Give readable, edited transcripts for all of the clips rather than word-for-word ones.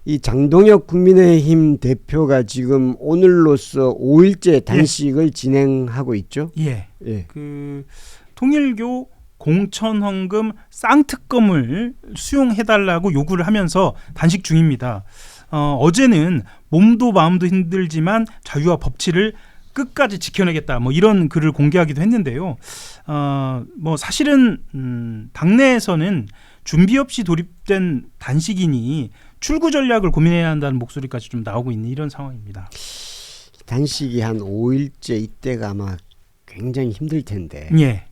이 장동혁 국민의힘 대표가 지금 오늘로써 5일째 단식을 진행하고 있죠. 예. 그 통일교 공천헌금 쌍특검을 수용해달라고 요구를 하면서 단식 중입니다. 어제는 몸도 마음도 힘들지만 자유와 법치를 끝까지 지켜내겠다. 뭐 이런 글을 공개하기도 했는데요. 뭐 사실은 당내에서는 준비 없이 돌입된 단식이니 출구 전략을 고민해야 한다는 목소리까지 좀 나오고 있는 이런 상황입니다. 단식이 한 5일째 이때가 아마 굉장히 힘들 텐데. 예.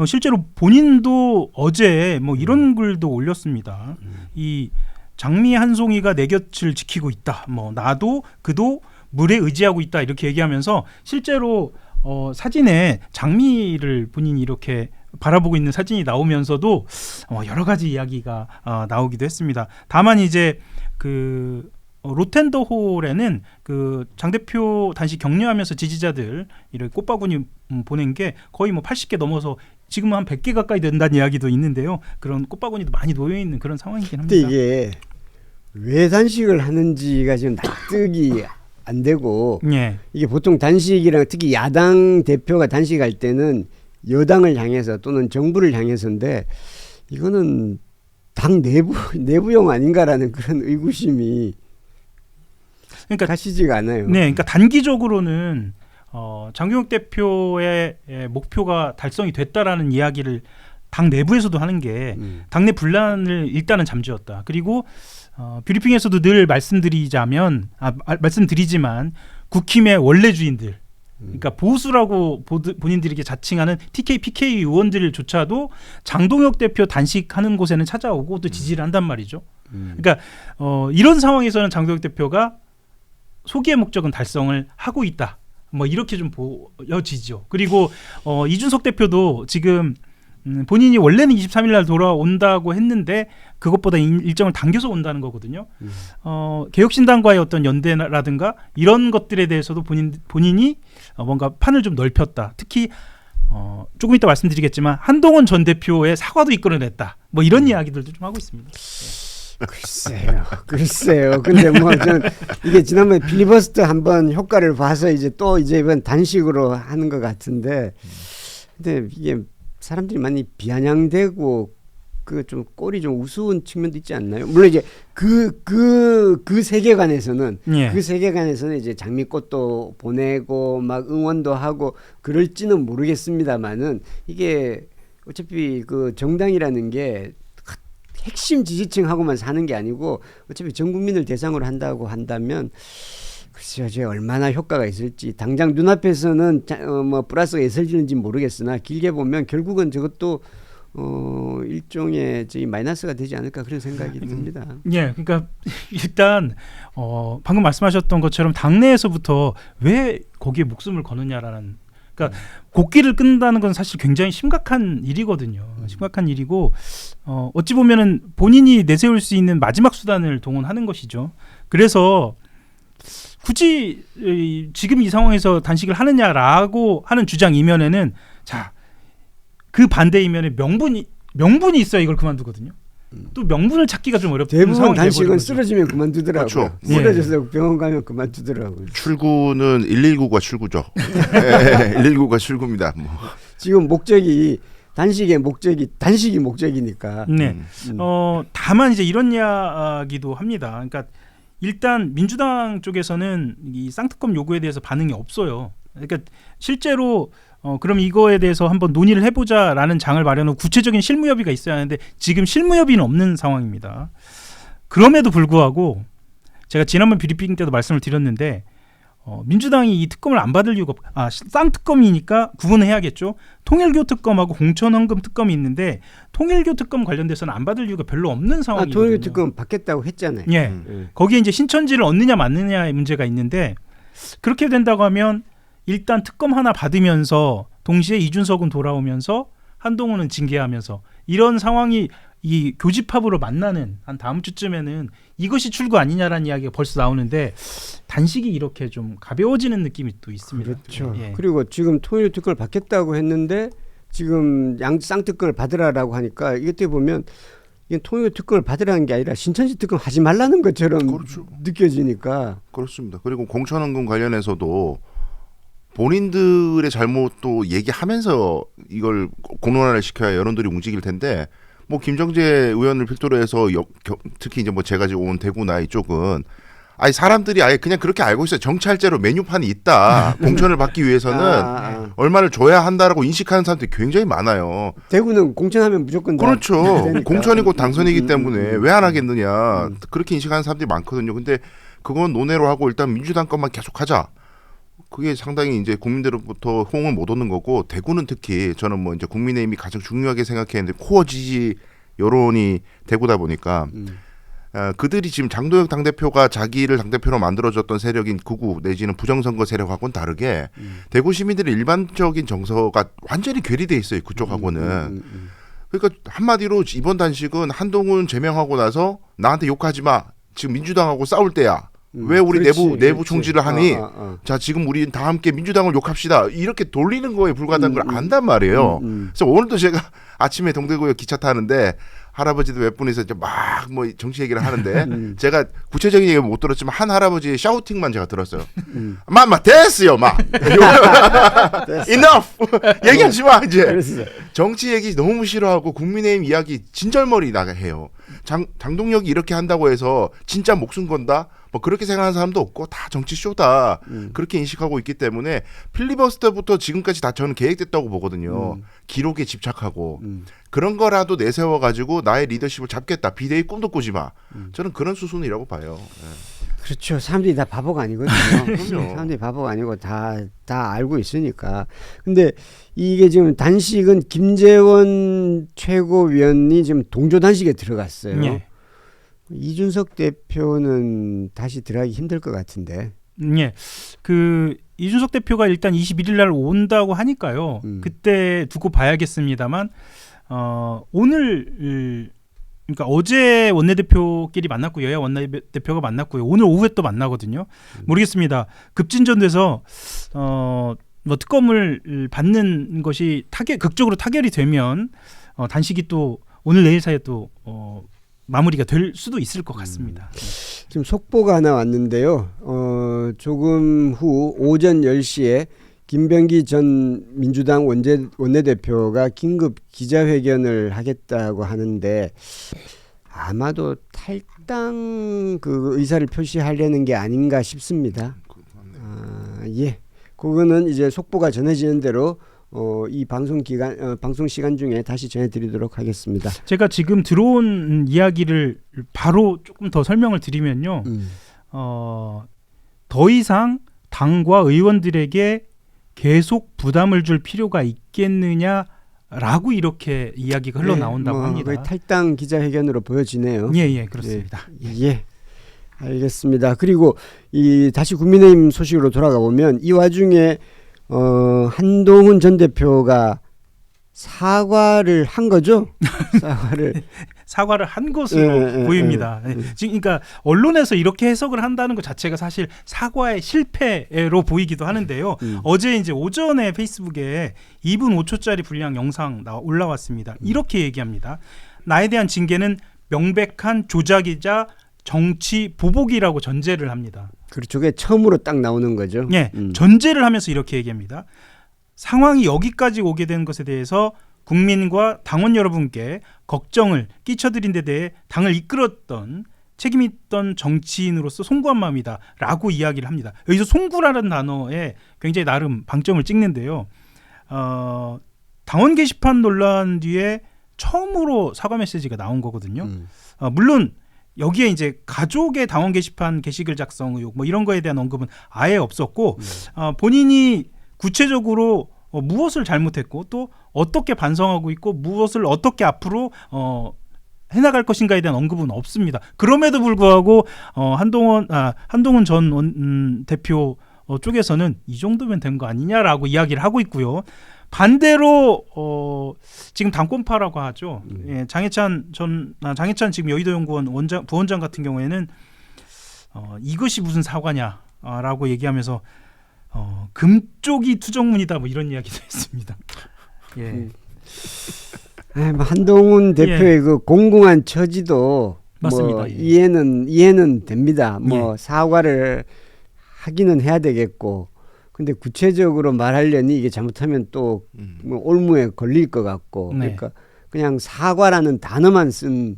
실제로 본인도 어제 뭐 이런 글도 올렸습니다. 이 장미 한 송이가 내 곁을 지키고 있다. 뭐 나도 그도 물에 의지하고 있다. 이렇게 얘기하면서 실제로 사진에 장미를 본인이 이렇게 바라보고 있는 사진이 나오면서도 여러 가지 이야기가 나오기도 했습니다. 다만 이제 그 로텐더홀에는 그 장 대표 단식 격려하면서 지지자들 이렇게 꽃바구니 보낸 게 거의 뭐 80개 넘어서 지금 한 100개 가까이 된다는 이야기도 있는데요. 그런 꽃바구니도 많이 놓여 있는 그런 상황이긴 합니다. 근데 이게 왜 단식을 하는지가 지금 납득이 안 되고 예. 이게 보통 단식이랑 특히 야당 대표가 단식할 때는 여당을 향해서 또는 정부를 향해서인데 이거는 당 내부용 아닌가라는 그런 의구심이 그러니까 가시지가 않아요. 네, 그러니까 단기적으로는 장경욱 대표의 목표가 달성이 됐다라는 이야기를 당 내부에서도 하는 게 당내 분란을 일단은 잠재웠다. 그리고 브리핑에서도 늘 말씀드리지만 국힘의 원래 주인들, 그러니까 보수라고 본인들이 이렇게 자칭하는 TK, PK 의원들조차도 장동혁 대표 단식하는 곳에는 찾아오고 또 지지를 한단 말이죠. 그러니까 이런 상황에서는 장동혁 대표가 소기의 목적은 달성을 하고 있다. 뭐 이렇게 좀 보여지죠. 그리고 이준석 대표도 지금 본인이 원래는 23일 날 돌아온다고 했는데 그것보다 일정을 당겨서 온다는 거거든요. 개혁신당과의 어떤 연대라든가 이런 것들에 대해서도 본인이 뭔가 판을 좀 넓혔다. 특히 조금 이따 말씀드리겠지만 한동훈 전 대표의 사과도 이끌어냈다. 뭐 이런 이야기들도 좀 하고 있습니다. 글쎄요. 근데 뭐 전 이게 지난번에 필리버스터 한번 효과를 봐서 이제 이번 단식으로 하는 것 같은데, 근데 이게 사람들이 많이 비아냥대고 그 좀 꼴이 좀 우스운 측면도 있지 않나요? 물론 이제 그 세계관에서는 그 세계관에서는 이제 장미꽃도 보내고 막 응원도 하고 그럴지는 모르겠습니다만은 이게 어차피 그 정당이라는 게 핵심 지지층하고만 사는 게 아니고 어차피 전 국민을 대상으로 한다고 한다면 글쎄요, 제 얼마나 효과가 있을지 당장 눈앞에서는 뭐 플러스가 있을지는지 모르겠으나 길게 보면 결국은 저것도 일종의 마이너스가 되지 않을까 그런 생각이 듭니다. 예, 그러니까 일단 방금 말씀하셨던 것처럼 당내에서부터 왜 거기에 목숨을 거느냐라는. 그러니까 곡기를 끊는다는 건 사실 굉장히 심각한 일이거든요. 심각한 일이고 어찌 보면은 본인이 내세울 수 있는 마지막 수단을 동원하는 것이죠. 그래서 굳이 지금 이 상황에서 단식을 하느냐라고 하는 주장 이면에는 그 반대 이면에 명분이 있어야 이걸 그만두거든요. 또 명분을 찾기가 좀 어렵다. 대부분 단식은 쓰러지면 그만두더라고요. 그렇죠. 쓰러져서 병원 가면 그만두더라고요. 출구는 119가 출구죠. 119가 출구입니다. 뭐. 지금 단식이 목적이니까. 네. 다만 이제 이런 이야기도 합니다. 그러니까 일단 민주당 쪽에서는 이 쌍특검 요구에 대해서 반응이 없어요. 그러니까 실제로 그럼 이거에 대해서 한번 논의를 해보자라는 장을 마련하고 구체적인 실무협의가 있어야 하는데 지금 실무협의는 없는 상황입니다. 그럼에도 불구하고 제가 지난번 브리핑 때도 말씀을 드렸는데 민주당이 이 특검을 안 받을 이유가 쌍특검이니까 구분해야겠죠. 통일교 특검하고 공천헌금 특검이 있는데 통일교 특검 관련돼서는 안 받을 이유가 별로 없는 상황이거든요. 통일교 특검 받겠다고 했잖아요. 예. 거기에 이제 신천지를 얻느냐 맞느냐의 문제가 있는데 그렇게 된다고 하면 일단 특검 하나 받으면서 동시에 이준석은 돌아오면서 한동훈은 징계하면서 이런 상황이 이 교집합으로 만나는 한 다음 주쯤에는 이것이 출구 아니냐라는 이야기가 벌써 나오는데 단식이 이렇게 좀 가벼워지는 느낌이 또 있습니다. 그렇죠. 예. 그리고 지금 통일교 특검을 받겠다고 했는데 지금 쌍특검을 받으라라고 하니까 이것도 보면 이게 통일교 특검을 받으라는 게 아니라 신천지 특검 하지 말라는 것처럼 그렇죠. 느껴지니까. 그렇습니다. 그리고 공천원금 관련해서도 본인들의 잘못도 얘기하면서 이걸 공론화를 시켜야 여론들이 움직일 텐데 뭐 김정재 의원을 필두로 해서 특히 이제 뭐 제가 지금 온 대구나 이쪽은 아니 사람들이 아예 그냥 그렇게 알고 있어요. 정찰제로 메뉴판이 있다. 공천을 받기 위해서는 얼마를 줘야 한다라고 인식하는 사람들이 굉장히 많아요. 대구는 공천하면 무조건 다 그렇죠. 되니까. 공천이고 당선이기 때문에 왜 안 하겠느냐. 그렇게 인식하는 사람들이 많거든요. 근데 그건 논외로 하고 일단 민주당 것만 계속하자. 그게 상당히 이제 국민들로부터 호응을 못 얻는 거고 대구는 특히 저는 뭐 이제 국민의힘이 가장 중요하게 생각했는데 코어 지지 여론이 대구다 보니까 그들이 지금 장도혁 당대표가 자기를 당대표로 만들어줬던 세력인 극우 내지는 부정선거 세력하고는 다르게 대구 시민들의 일반적인 정서가 완전히 괴리돼 있어요. 그쪽하고는. 그러니까 한마디로 이번 단식은 한동훈 제명하고 나서 나한테 욕하지 마. 지금 민주당하고 싸울 때야. 왜 우리 내부 총질을 하니? 자 지금 우리 다 함께 민주당을 욕합시다. 이렇게 돌리는 거에 불과하다는 걸 안단 말이에요. 그래서 오늘도 제가 아침에 동대구에 기차 타는데 할아버지도 몇 분이서 이제 막 뭐 정치 얘기를 하는데 제가 구체적인 얘기를 못 들었지만 한 할아버지의 샤우팅만 제가 들었어요. 마마 됐어요, 마. Enough. 얘기하지 마 이제. 그랬어요. 정치 얘기 너무 싫어하고 국민의힘 이야기 진절머리 나게 해요. 장동혁이 이렇게 한다고 해서 진짜 목숨 건다? 뭐 그렇게 생각하는 사람도 없고 다 정치 쇼다. 그렇게 인식하고 있기 때문에 필리버스터부터 지금까지 다 저는 계획됐다고 보거든요. 기록에 집착하고 그런 거라도 내세워 가지고 나의 리더십을 잡겠다. 비대위 꿈도 꾸지 마. 저는 그런 수순이라고 봐요. 네. 그렇죠. 사람들이 다 바보가 아니거든요. 그럼요. 사람들이 바보가 아니고 다 알고 있으니까. 근데 이게 지금 단식은 김재원 최고위원이 지금 동조 단식에 들어갔어요. 예. 이준석 대표는 다시 들어가기 힘들 것 같은데. 예. 그 이준석 대표가 일단 21일 날 온다고 하니까요. 그때 두고 봐야겠습니다만 오늘 그러니까 어제 원내대표끼리 만났고 여야 원내대표가 만났고요. 오늘 오후에 또 만나거든요. 모르겠습니다. 급진전돼서 뭐 특검을 받는 것이 극적으로 타결이 되면 단식이 또 오늘 내일 사이에 또 마무리가 될 수도 있을 것 같습니다. 지금 속보가 하나 왔는데요. 조금 후 오전 10시에 김병기 전 민주당 원내대표가 긴급 기자회견을 하겠다고 하는데 아마도 탈당 그 의사를 표시하려는 게 아닌가 싶습니다. 예, 그거는 이제 속보가 전해지는 대로 이 방송 시간 중에 다시 전해드리도록 하겠습니다. 제가 지금 들어온 이야기를 바로 조금 더 설명을 드리면요. 더 이상 당과 의원들에게 계속 부담을 줄 필요가 있겠느냐라고 이렇게 이야기가 흘러나온다고 합니다. 거의 탈당 기자회견으로 보여지네요. 예, 그렇습니다. 예. 알겠습니다. 그리고 다시 국민의힘 소식으로 돌아가 보면 이 와중에 한동훈 전 대표가 사과를 한 거죠? 사과를 한 것으로 보입니다. 지금 그러니까 언론에서 이렇게 해석을 한다는 것 자체가 사실 사과의 실패로 보이기도 하는데요. 어제 이제 오전에 페이스북에 2분 5초짜리 분량 영상 올라왔습니다. 이렇게 얘기합니다. 나에 대한 징계는 명백한 조작이자 정치 보복이라고 전제를 합니다. 그렇죠. 그게 처음으로 딱 나오는 거죠. 예, 전제를 하면서 이렇게 얘기합니다. 상황이 여기까지 오게 된 것에 대해서 국민과 당원 여러분께 걱정을 끼쳐드린 데 대해 당을 이끌었던 책임있던 정치인으로서 송구한 마음이다 라고 이야기를 합니다. 여기서 송구라는 단어에 굉장히 나름 방점을 찍는데요. 당원 게시판 논란 뒤에 처음으로 사과 메시지가 나온 거거든요. 물론 여기에 이제 가족의 당원 게시판 게시글 작성 의혹 뭐 이런 거에 대한 언급은 아예 없었고 본인이 구체적으로 무엇을 잘못했고 또 어떻게 반성하고 있고 무엇을 어떻게 앞으로 해나갈 것인가에 대한 언급은 없습니다. 그럼에도 불구하고 한동훈 전 대표 쪽에서는 이 정도면 된 거 아니냐라고 이야기를 하고 있고요. 반대로 지금 당권파라고 하죠. 예, 장해찬 지금 여의도연구원 부원장 같은 경우에는 이것이 무슨 사과냐라고 얘기하면서 금쪽이 투정문이다 뭐 이런 이야기도 했습니다. 예. 뭐 한동훈 대표의 그 공공한 처지도 맞습니다. 뭐 예. 이해는 됩니다. 뭐 예. 사과를 하기는 해야 되겠고, 근데 구체적으로 말하려니 이게 잘못하면 또 뭐 올무에 걸릴 것 같고, 네. 그러니까 그냥 사과라는 단어만 쓴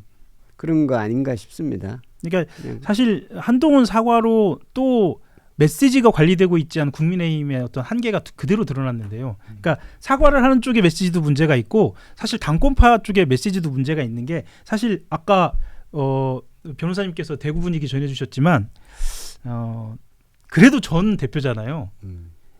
그런 거 아닌가 싶습니다. 그러니까 그냥. 사실 한동훈 사과로 또 메시지가 관리되고 있지 않은 국민의힘의 어떤 한계가 그대로 드러났는데요. 그러니까 사과를 하는 쪽의 메시지도 문제가 있고 사실 당권파 쪽의 메시지도 문제가 있는 게 사실 아까 변호사님께서 대구 분위기 전해주셨지만 그래도 전 대표잖아요.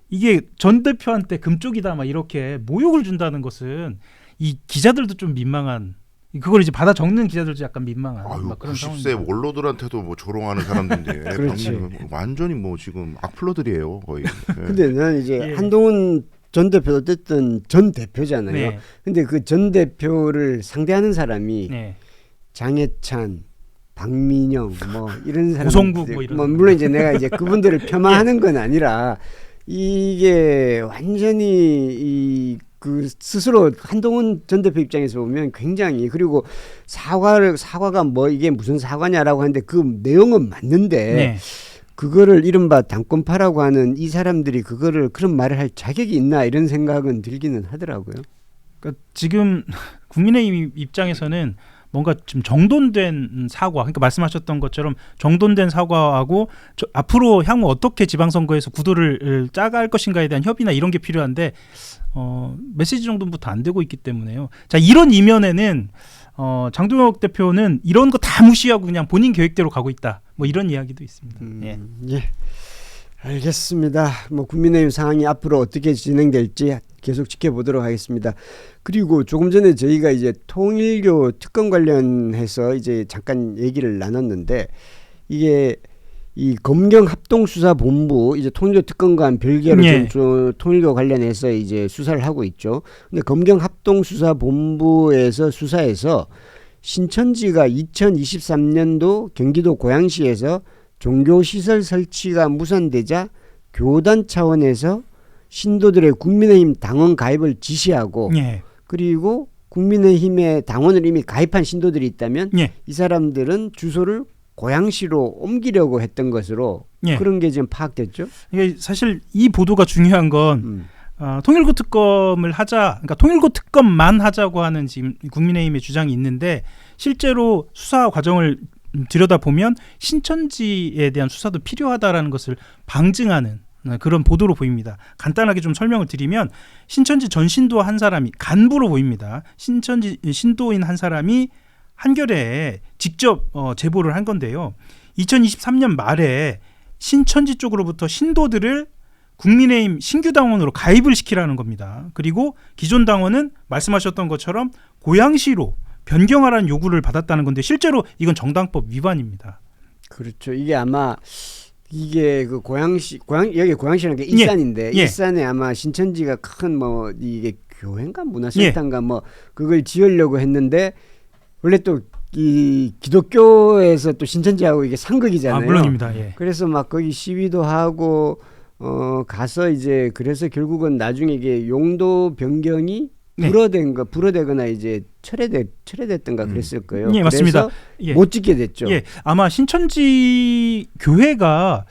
이게 전 대표한테 금쪽이다 막 이렇게 모욕을 준다는 것은 이 기자들도 좀 민망한, 그걸 이제 받아 적는 기자들도 약간 민망한 아유, 막 그런 90세 상황입니다. 원로들한테도 뭐 조롱하는 사람들인데 그렇지. 방금 완전히 뭐 지금 악플러들이에요 거의. 네. 근데 나는 이제 예. 한동훈 전 대표도 어쨌든 전 대표잖아요. 네. 근데 그 전 대표를 상대하는 사람이 네. 장해찬, 박민영 뭐 이런 사람, 고성국 뭐 이런 사람. 물론 이제 내가 이제 그분들을 폄하하는 건 아니라 이게 완전히 그 스스로 한동훈 전 대표 입장에서 보면 굉장히, 그리고 사과가 뭐 이게 무슨 사과냐라고 하는데 그 내용은 맞는데 네. 그거를 이른바 당권파라고 하는 이 사람들이 그거를 그런 말을 할 자격이 있나 이런 생각은 들기는 하더라고요. 그러니까 지금 국민의힘 입장에서는 뭔가 좀 정돈된 사과, 그러니까 말씀하셨던 것처럼 정돈된 사과하고 앞으로 향후 어떻게 지방선거에서 구도를 짜갈 것인가에 대한 협의나 이런 게 필요한데 메시지 정도부터 안 되고 있기 때문에요. 자, 이런 이면에는 장동혁 대표는 이런 거 다 무시하고 그냥 본인 계획대로 가고 있다. 뭐 이런 이야기도 있습니다. 예. 예. 알겠습니다. 뭐 국민의힘 상황이 앞으로 어떻게 진행될지 계속 지켜보도록 하겠습니다. 그리고 조금 전에 저희가 이제 통일교 특검 관련해서 이제 잠깐 얘기를 나눴는데, 이게 이 검경합동수사본부 이제 통일교 특검과 별개로 예. 좀 통일교 관련해서 이제 수사를 하고 있죠. 근데 검경합동수사본부에서 수사에서 신천지가 2023년도 경기도 고양시에서 종교시설 설치가 무산되자 교단 차원에서 신도들의 국민의힘 당원 가입을 지시하고, 예. 그리고 국민의힘에 당원을 이미 가입한 신도들이 있다면 예. 이 사람들은 주소를 고양시로 옮기려고 했던 것으로 예. 그런 게 지금 파악됐죠. 이게 사실 이 보도가 중요한 건 통일교 특검을 하자, 그러니까 통일교 특검만 하자고 하는 지금 국민의힘의 주장이 있는데, 실제로 수사 과정을 들여다보면 신천지에 대한 수사도 필요하다라는 것을 방증하는 그런 보도로 보입니다. 간단하게 좀 설명을 드리면, 신천지 전신도 한 사람이 간부로 보입니다. 신천지 신도인 한 사람이 한겨레에 직접 제보를 한 건데요. 2023년 말에 신천지 쪽으로부터 신도들을 국민의힘 신규 당원으로 가입을 시키라는 겁니다. 그리고 기존 당원은 말씀하셨던 것처럼 고양시로 변경하라는 요구를 받았다는 건데, 실제로 이건 정당법 위반입니다. 그렇죠. 이게 아마 이게 그 여기 고양시라는 게 일산인데, 예. 일산에 아마 신천지가 큰 뭐 이게 교회인가 문화센터인가 뭐 그걸 지으려고 했는데, 원래 또 이 기독교에서 또 신천지하고 이게 상극이잖아요. 물론입니다. 예. 그래서 막 거기 시위도 하고 가서 이제 그래서 결국은 나중에 이게 용도 변경이 네. 불어대거나 이제 철회됐던가 그랬을 거예요. 예, 맞습니다. 그래서 예. 못 짓게 됐죠. 예, 아마 신천지 교회가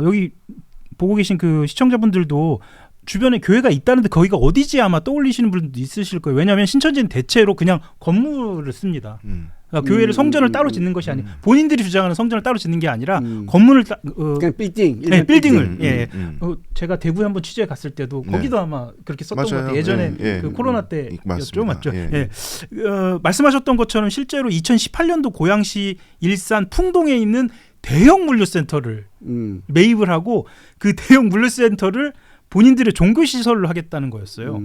여기 보고 계신 그 시청자분들도 주변에 교회가 있다는데 거기가 어디지 아마 떠올리시는 분들도 있으실 거예요. 왜냐하면 신천지는 대체로 그냥 건물을 씁니다. 그러니까 교회를 성전을 따로 짓는 것이 아니고, 본인들이 주장하는 성전을 따로 짓는 게 아니라 건물을 그냥 빌딩, 네, 빌딩을. 예. 음. 제가 대구에 한번 취재 갔을 때도 거기도 아마 그렇게 썼던 것 맞아요. 같아요. 예전에 예, 예. 그 코로나 때였죠, 맞습니다. 맞죠? 예. 예. 말씀하셨던 것처럼 실제로 2018년도 고양시 일산 풍동에 있는 대형 물류센터를 매입을 하고, 그 대형 물류센터를 본인들의 종교시설로 하겠다는 거였어요.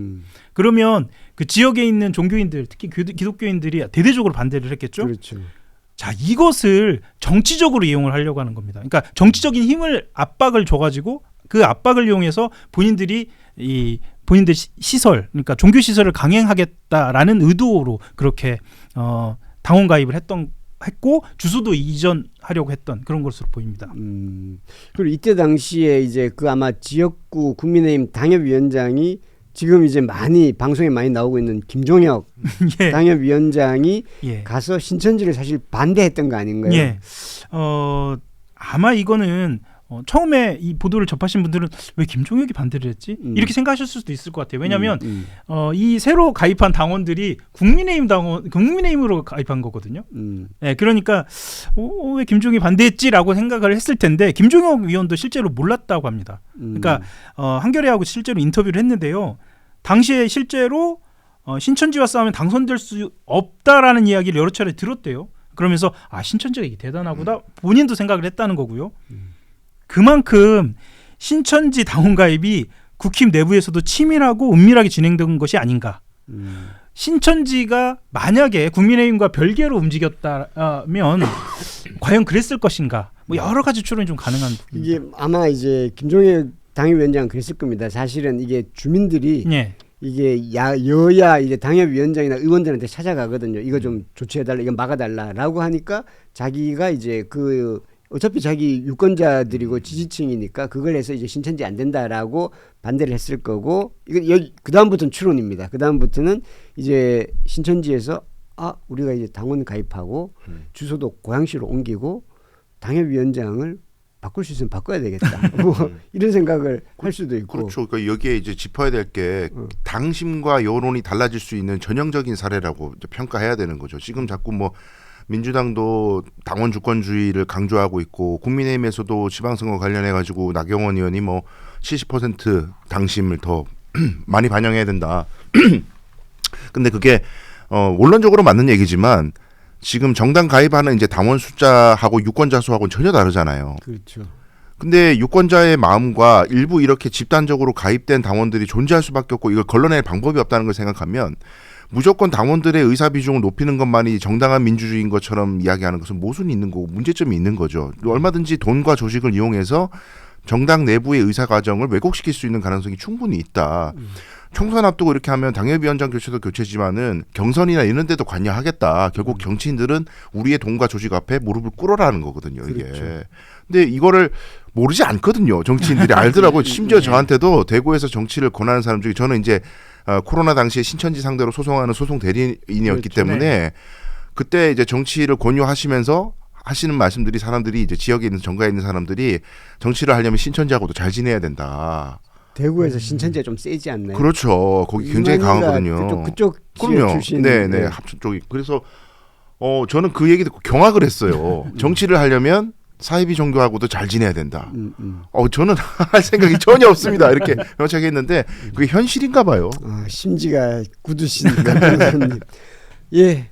그러면 그 지역에 있는 종교인들, 특히 기독교인들이 대대적으로 반대를 했겠죠. 그렇죠. 자, 이것을 정치적으로 이용을 하려고 하는 겁니다. 그러니까 정치적인 힘을 압박을 줘가지고 그 압박을 이용해서 본인들이 본인들 시설, 그러니까 종교 시설을 강행하겠다라는 의도로 그렇게 당원 가입을 했고 주소도 이전하려고 했던 그런 것으로 보입니다. 그리고 이때 당시에 이제 그 아마 지역구 국민의힘 당협위원장이 지금 이제 많이 방송에 많이 나오고 있는 김종혁 예. 당협위원장이 예. 가서 신천지를 사실 반대했던 거 아닌가요? 예. 아마 이거는 처음에 이 보도를 접하신 분들은 왜 김종혁이 반대를 했지? 이렇게 생각하실 수도 있을 것 같아요. 왜냐하면 이 새로 가입한 당원들이 국민의힘으로 가입한 거거든요. 네, 그러니까 왜 김종혁이 반대했지라고 생각을 했을 텐데 김종혁 위원도 실제로 몰랐다고 합니다. 그러니까 한겨레하고 실제로 인터뷰를 했는데요. 당시에 실제로 신천지와 싸우면 당선될 수 없다라는 이야기를 여러 차례 들었대요. 그러면서 신천지가 이게 대단하구나 본인도 생각을 했다는 거고요. 그만큼 신천지 당원 가입이 국힘 내부에서도 치밀하고 은밀하게 진행된 것이 아닌가. 신천지가 만약에 국민의힘과 별개로 움직였다면 과연 그랬을 것인가. 뭐 여러 가지 추론이 좀 가능한 부분입니다. 이게 아마 이제 김종혁 당협위원장은 그랬을 겁니다. 사실은 이게 주민들이 예. 이게 여야 이제 당협위원장이나 의원들한테 찾아가거든요. 이거 좀 조치해달라, 이거 막아달라라고 하니까 자기가 이제 어차피 자기 유권자들이고 지지층이니까 그걸 해서 이제 신천지 안 된다라고 반대를 했을 거고, 이건 여기 그 다음부터는 추론입니다. 그 다음부터는 이제 신천지에서 우리가 이제 당원 가입하고 주소도 고양시로 옮기고 당협위원장을 바꿀 수 있으면 바꿔야 되겠다. 뭐 이런 생각을 할 수도 있고. 그렇죠. 그러니까 여기에 이제 짚어야 될 게 당심과 여론이 달라질 수 있는 전형적인 사례라고 이제 평가해야 되는 거죠. 지금 자꾸 뭐 민주당도 당원 주권주의를 강조하고 있고 국민의힘에서도 지방선거 관련해 가지고 나경원 의원이 뭐 70% 당심을 더 많이 반영해야 된다. 근데 그게 원론적으로 맞는 얘기지만 지금 정당 가입하는 이제 당원 숫자하고 유권자 수하고는 전혀 다르잖아요. 그렇죠. 근데 유권자의 마음과 일부 이렇게 집단적으로 가입된 당원들이 존재할 수밖에 없고 이걸 걸러낼 방법이 없다는 걸 생각하면 무조건 당원들의 의사 비중을 높이는 것만이 정당한 민주주의인 것처럼 이야기하는 것은 모순이 있는 거고 문제점이 있는 거죠. 얼마든지 돈과 조직을 이용해서 정당 내부의 의사 과정을 왜곡시킬 수 있는 가능성이 충분히 있다. 총선 앞두고 이렇게 하면 당협위원장 교체도 교체지만은 경선이나 이런 데도 관여하겠다. 결국 정치인들은 우리의 돈과 조직 앞에 무릎을 꿇어라는 거거든요. 이게. 그렇죠. 근데 이거를 모르지 않거든요. 정치인들이 알더라고요. 심지어 저한테도 대구에서 정치를 권하는 사람 중에 저는 이제 코로나 당시에 신천지 상대로 소송하는 소송 대리인이었기 그렇죠. 때문에 그때 이제 정치를 권유하시면서 하시는 말씀들이 사람들이 이제 지역에 있는 정가에 있는 사람들이 정치를 하려면 신천지하고도 잘 지내야 된다. 대구에서 신천지가 좀 세지 않나요? 그렇죠. 거기 굉장히 강하거든요. 그쪽 지역 그럼요. 출신. 네네 합천 쪽이. 그래서 저는 그 얘기 듣고 경악을 했어요. 정치를 하려면 사이비 종교하고도 잘 지내야 된다. 저는 할 생각이 전혀 없습니다. 이렇게 명확하게 했는데 그게 현실인가 봐요. 심지가 굳으신 변호사님. 예,